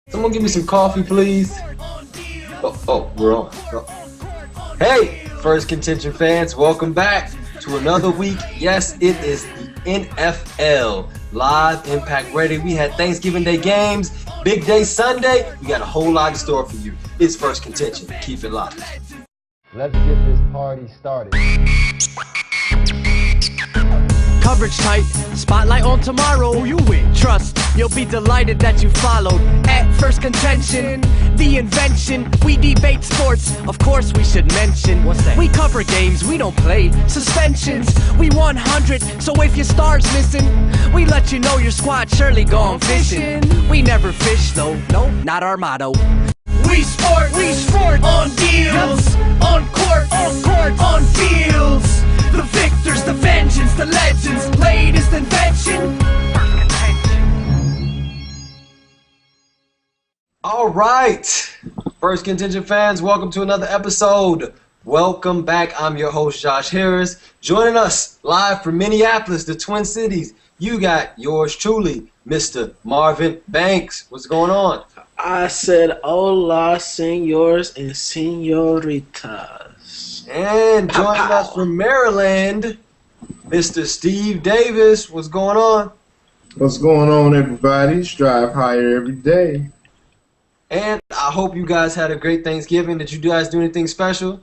Someone give me some coffee, please. Oh, we're on. Oh. Hey, Phirst Contention fans, welcome back to another week. Yes, it is the NFL Live Impact Ready. We had Thanksgiving Day games, Big Day Sunday. We got a whole lot in store for you. It's Phirst Contention. Keep it locked. Let's get this party started. Coverage tight, spotlight on tomorrow. Who you with? Trust, you'll be delighted that you followed. At Phirst Contention, the invention. We debate sports, of course we should mention. What's that? We cover games, we don't play suspensions. We 100, so if your star's missing, we let you know your squad surely gone fishing. We never fish though, no, not our motto. We sport on deals, on court, on fields. The victors, the vengeance, the legends, latest invention. All right, Phirst Contention fans, welcome to another episode. Welcome back. I'm your host, Josh Harris. Joining us live from Minneapolis, the Twin Cities, you got yours truly, Mr. Marvin Banks. What's going on? I said hola, senors and senoritas. And joining us from Maryland, Mr. Steve Davis. What's going on? What's going on, everybody? Strive higher every day. And I hope you guys had a great Thanksgiving. Did you guys do anything special?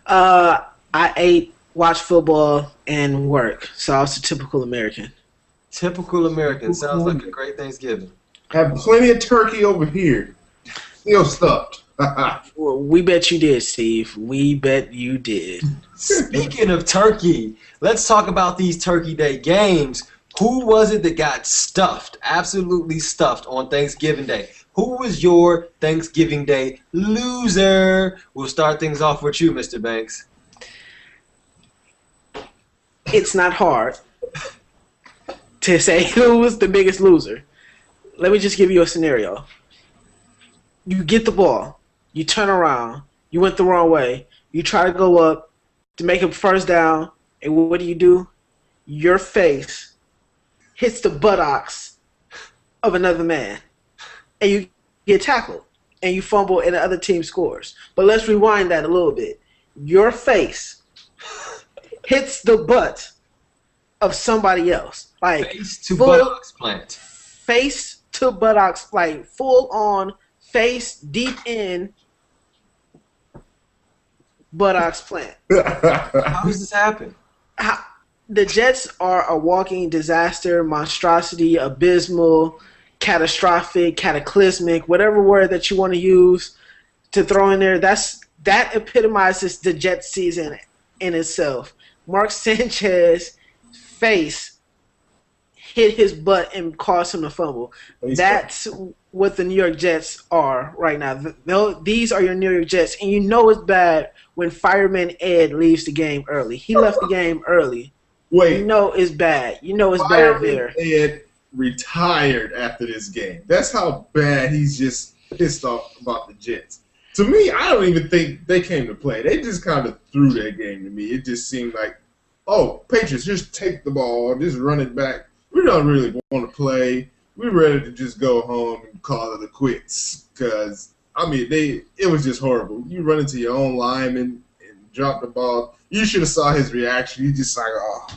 I ate, watched football, and work. So I was a typical American. Typical American. Sounds like a great Thanksgiving. Have plenty of turkey over here. Still stuffed. Well, we bet you did, Steve. We bet you did. Speaking of turkey, let's talk about these Turkey Day games. Who was it that got stuffed, absolutely stuffed on Thanksgiving Day? Who was your Thanksgiving Day loser? We'll start things off with you, Mr. Banks. It's not hard to say who was the biggest loser. Let me just give you a scenario. You get the ball. You turn around. You went the wrong way. You try to go up to make a first down. And what do? Your face hits the buttocks of another man. And you get tackled. And you fumble and the other team scores. But let's rewind that a little bit. Your face hits the butt of somebody else. Like Face to buttocks plant. Face to buttocks, like full on face deep in buttocks plant. How does this happen? The Jets are a walking disaster, monstrosity, abysmal, catastrophic, cataclysmic, whatever word that you want to use to throw in there. That epitomizes the Jets season in itself. Mark Sanchez's face hit his butt and caused him to fumble. That's what the New York Jets are right now. These are your New York Jets, and you know it's bad when Fireman Ed leaves the game early. He left the game early. Wait. You know it's bad. You know it's bad there. Ed retired after this game. That's how bad he's just pissed off about the Jets. To me, I don't even think they came to play. They just kind of threw their game to me. It just seemed like, oh, Patriots, just take the ball, just run it back. We don't really want to play. We're ready to just go home and call it a quits. Because, I mean, it was just horrible. You run into your own lineman and drop the ball. You should have saw his reaction. He just like, oh.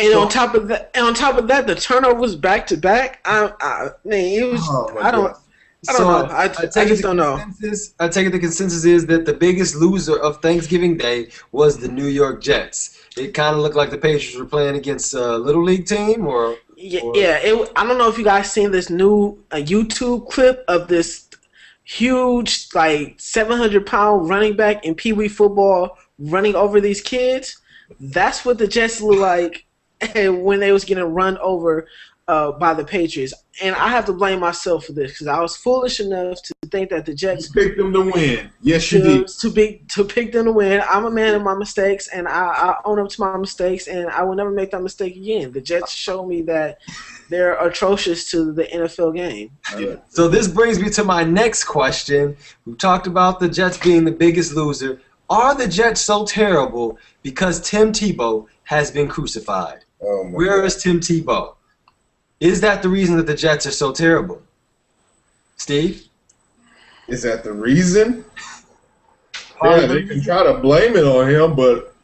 And on top of that, the turnovers back to back. I don't know. I just don't know. I take it the consensus is that the biggest loser of Thanksgiving Day was the New York Jets. It kind of looked like the Patriots were playing against a Little League team, or I don't know if you guys seen this new YouTube clip of this huge, like 700-pound running back in Pee Wee football running over these kids. That's what the Jets look like when they was getting run over by the Patriots. And I have to blame myself for this because I was foolish enough to think that the Jets picked them to win. Yes, you did. To pick them to win. I'm a man of my mistakes, and I own up to my mistakes, and I will never make that mistake again. The Jets show me that they're atrocious to the NFL game. So this brings me to my next question. We talked about the Jets being the biggest loser. Are the Jets so terrible because Tim Tebow has been crucified? Oh my Where God. is Tim Tebow? Is that the reason that the Jets are so terrible? Steve? Is that the reason? Part Yeah, of the they can try to blame it on him, but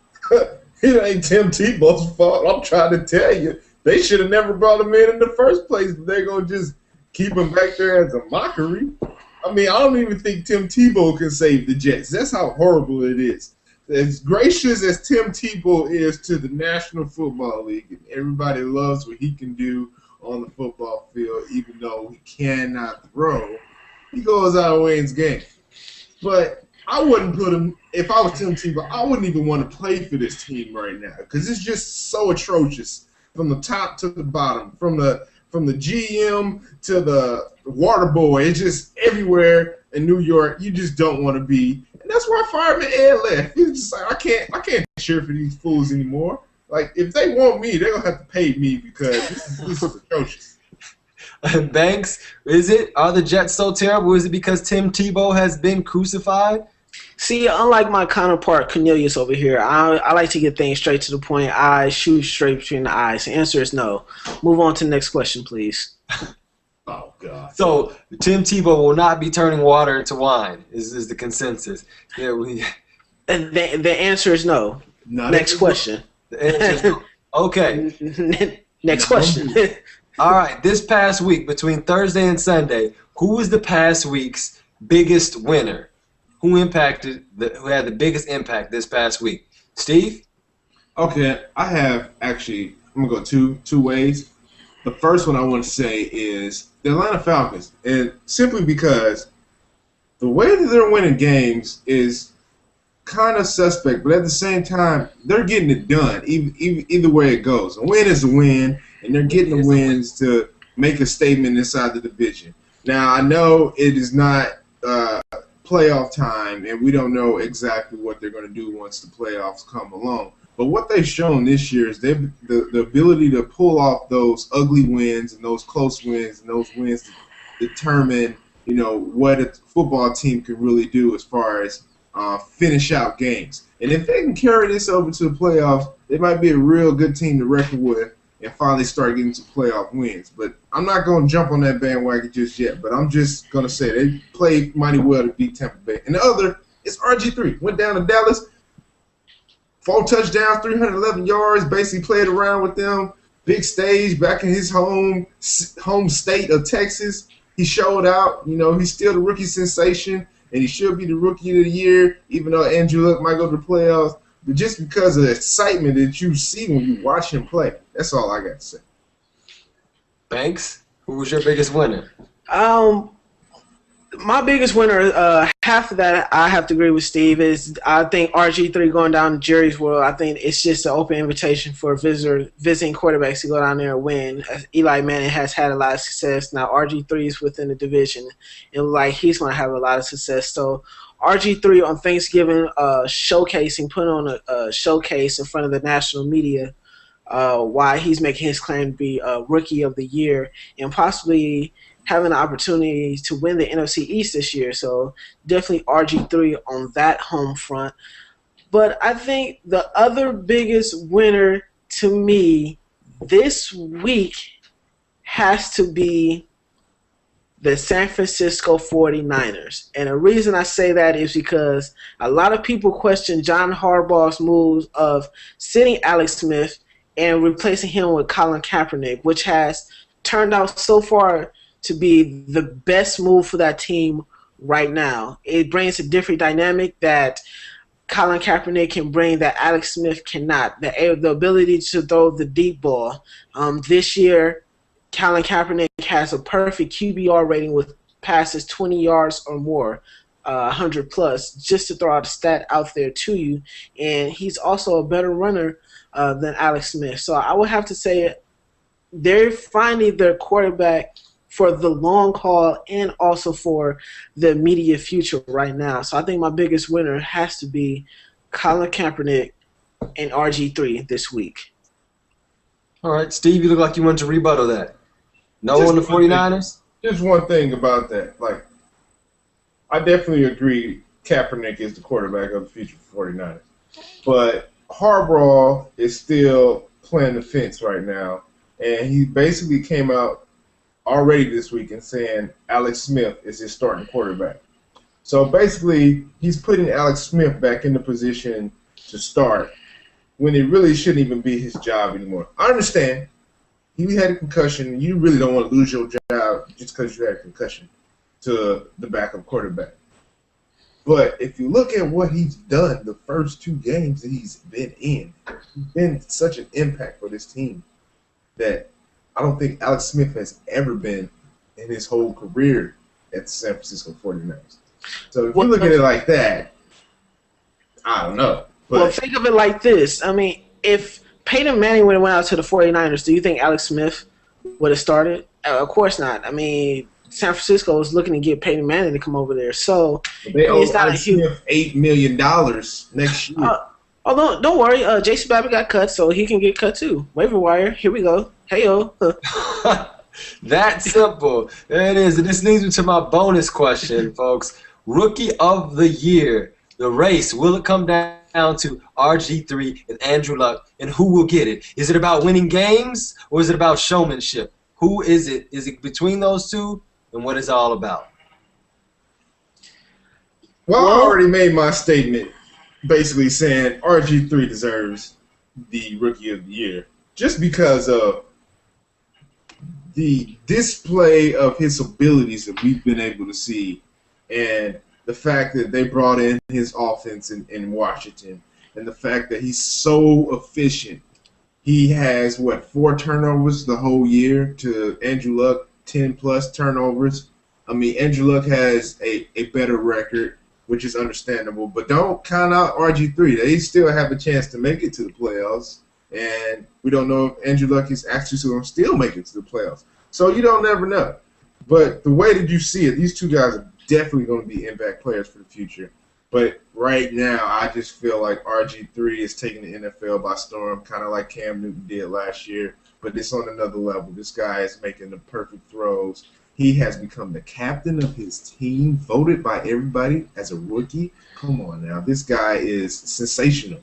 it ain't Tim Tebow's fault. I'm trying to tell you. They should have never brought him in the first place, but they're going to just keep him back there as a mockery. I mean, I don't even think Tim Tebow can save the Jets. That's how horrible it is. As gracious as Tim Tebow is to the National Football League, and everybody loves what he can do on the football field, even though he cannot throw, he goes out and wins games. But I wouldn't put him, if I was Tim Tebow, I wouldn't even want to play for this team right now because it's just so atrocious from the top to the bottom, from the GM to the water boy. It's just everywhere in New York. You just don't want to be. And that's why Fireman Ed left. He was just like, I can't cheer for these fools anymore. Like, if they want me, they're going to have to pay me because this is atrocious. Banks, are the Jets so terrible? Is it because Tim Tebow has been crucified? See, unlike my counterpart Cornelius over here, I like to get things straight to the point. I shoot straight between the eyes. The answer is no. Move on to the next question, please. Oh, God. So Tim Tebow will not be turning water into wine, is the consensus. Yeah, And the answer is no. Next question. The answer is no. Okay. Next question. All right. This past week, between Thursday and Sunday, who was the past week's biggest winner? Who had the biggest impact this past week? Steve? Okay, I'm going to go two ways. The first one I want to say is the Atlanta Falcons. And simply because the way that they're winning games is kind of suspect, but at the same time, they're getting it done either way it goes. A win is a win, and they're getting the wins to make a statement inside the division. Now, I know it is not playoff time, and we don't know exactly what they're going to do once the playoffs come along. But what they've shown this year is the ability to pull off those ugly wins and those close wins and those wins to determine, what a football team can really do as far as finish out games. And if they can carry this over to the playoffs, they might be a real good team to reckon with and finally start getting to playoff wins. But I'm not going to jump on that bandwagon just yet, but I'm just going to say they played mighty well to beat Tampa Bay. And the other is RG3. Went down to Dallas, 4 touchdowns, 311 yards, basically played around with them. Big stage back in his home state of Texas. He showed out. He's still the rookie sensation, and he should be the rookie of the year, even though Andrew Luck might go to the playoffs. But just because of the excitement that you see when you watch him play, that's all I got to say. Banks, who was your biggest winner? My biggest winner, half of that I have to agree with Steve, is I think RG3 going down to Jerry's World. I think it's just an open invitation for visiting quarterbacks to go down there and win. Eli Manning has had a lot of success. Now RG3 is within the division, and he's going to have a lot of success. So RG3 on Thanksgiving, putting on a showcase in front of the national media, why he's making his claim to be Rookie of the Year and possibly having the opportunity to win the NFC East this year. So definitely RG3 on that home front. But I think the other biggest winner to me this week has to be the San Francisco 49ers. And the reason I say that is because a lot of people question John Harbaugh's moves of sitting Alex Smith and replacing him with Colin Kaepernick, which has turned out so far to be the best move for that team right now. It brings a different dynamic that Colin Kaepernick can bring that Alex Smith cannot. The ability to throw the deep ball. This year, Colin Kaepernick has a perfect QBR rating with passes 20 yards or more, 100 plus, just to throw out a stat out there to you. And he's also a better runner than Alex Smith. So I would have to say they're finding their quarterback for the long haul and also for the immediate future right now. So I think my biggest winner has to be Colin Kaepernick and RG3 this week. All right, Steve, you look like you want to rebuttal that. No on the 49ers? Just one thing about that. I definitely agree Kaepernick is the quarterback of the future for 49ers. But Harbaugh is still playing the fence right now. And he basically came out already this week and saying Alex Smith is his starting quarterback. So basically, he's putting Alex Smith back in the position to start when it really shouldn't even be his job anymore. I understand. He had a concussion. You really don't want to lose your job just because you had a concussion to the backup quarterback. But if you look at what he's done the first 2 games that he's been in, he's been such an impact for this team that I don't think Alex Smith has ever been in his whole career at the San Francisco 49ers. So if you look at it like that, I don't know. But well, think of it like this. I mean, if Peyton Manning would have went out to the 49ers, do you think Alex Smith would have started? Of course not. I mean, San Francisco is looking to get Peyton Manning to come over there. So they owe it's not Alex Smith $8 million next year. Although, don't worry, Jason Babbitt got cut, so he can get cut too. Waiver wire, here we go. Hey-o. That simple. There it is. And this leads me to my bonus question, folks. Rookie of the Year. The race, will it come down to RG3 and Andrew Luck, and who will get it? Is it about winning games, or is it about showmanship? Who is it? Is it between those two, and what is it all about? Well, I already made my statement basically saying RG3 deserves the Rookie of the Year just because of the display of his abilities that we've been able to see and the fact that they brought in his offense in Washington and the fact that he's so efficient. He has, 4 turnovers the whole year to Andrew Luck, 10-plus turnovers. I mean, Andrew Luck has a better record, which is understandable. But don't count out RG3. They still have a chance to make it to the playoffs. And we don't know if Andrew Luck is actually going to still make it to the playoffs. So you don't never know. But the way that you see it, these 2 guys are definitely going to be impact players for the future. But right now, I just feel like RG3 is taking the NFL by storm, kind of like Cam Newton did last year. But it's on another level. This guy is making the perfect throws. He has become the captain of his team, voted by everybody as a rookie. Come on now. This guy is sensational.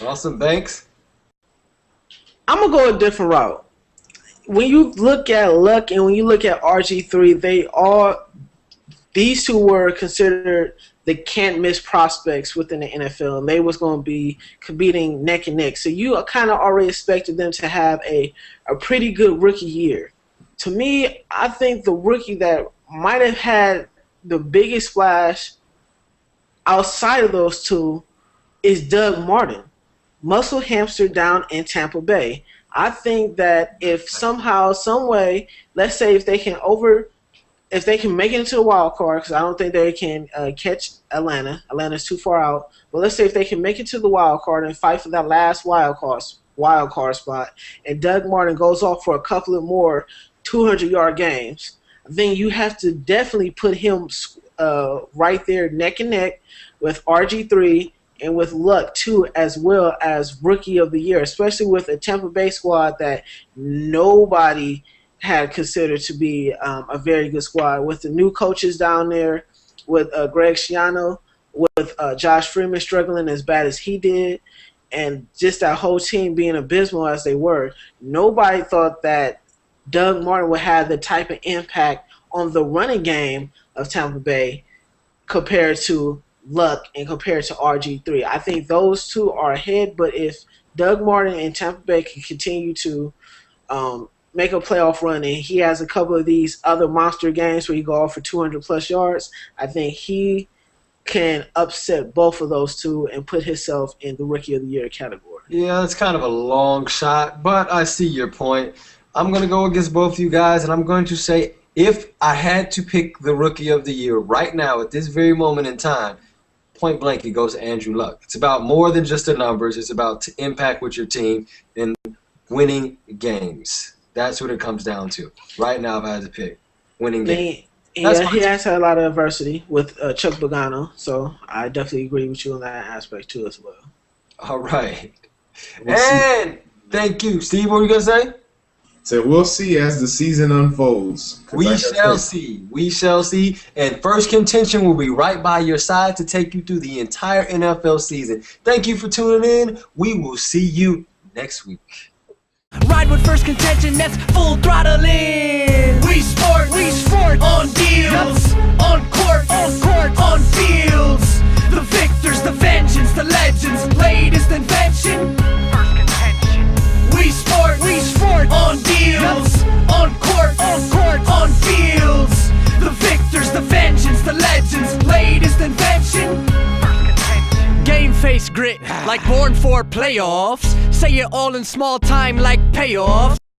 Awesome. Banks? I'm going to go a different route. When you look at Luck and when you look at RG3, these 2 were considered the can't-miss prospects within the NFL, and they was going to be competing neck and neck. So you kind of already expected them to have a pretty good rookie year. To me, I think the rookie that might have had the biggest splash outside of those 2 is Doug Martin, muscle hamster down in Tampa Bay. I think that if somehow, some way, let's say if they can make it into the wild card, because I don't think they can catch Atlanta. Atlanta's too far out. But let's say if they can make it to the wild card and fight for that last wild card spot, and Doug Martin goes off for a couple of more 200-yard games, then you have to definitely put him right there neck and neck with RG3 and with Luck too, as well as Rookie of the Year, especially with a Tampa Bay squad that nobody had considered to be a very good squad. With the new coaches down there, with Greg Schiano, with Josh Freeman struggling as bad as he did, and just that whole team being abysmal as they were, nobody thought that Doug Martin would have the type of impact on the running game of Tampa Bay compared to Luck and compared to RG3. I think those 2 are ahead, but if Doug Martin and Tampa Bay can continue to make a playoff run and he has a couple of these other monster games where he go off for 200-plus yards, I think he can upset both of those 2 and put himself in the Rookie of the Year category. Yeah, that's kind of a long shot, but I see your point. I'm going to go against both of you guys, and I'm going to say if I had to pick the Rookie of the Year right now at this very moment in time, point blank, it goes to Andrew Luck. It's about more than just the numbers. It's about impact with your team and winning games. That's what it comes down to. Right now, if I had to pick, winning games. He has had a lot of adversity with Chuck Pagano, so I definitely agree with you on that aspect too as well. All right. And thank you. Steve, what were you going to say? So we'll see as the season unfolds. We shall see. We shall see. And Phirst Contention will be right by your side to take you through the entire NFL season. Thank you for tuning in. We will see you next week. Ride with Phirst Contention, that's full throttle in. We sport on deals, on court, on fields. The victors, the vengeance, the legends, latest invention. Phirst Contention. We sport on deals, on court, on fields. The victors, the vengeance, the legends, latest invention. Game face grit, like born for playoffs. Say it all in small time like payoffs.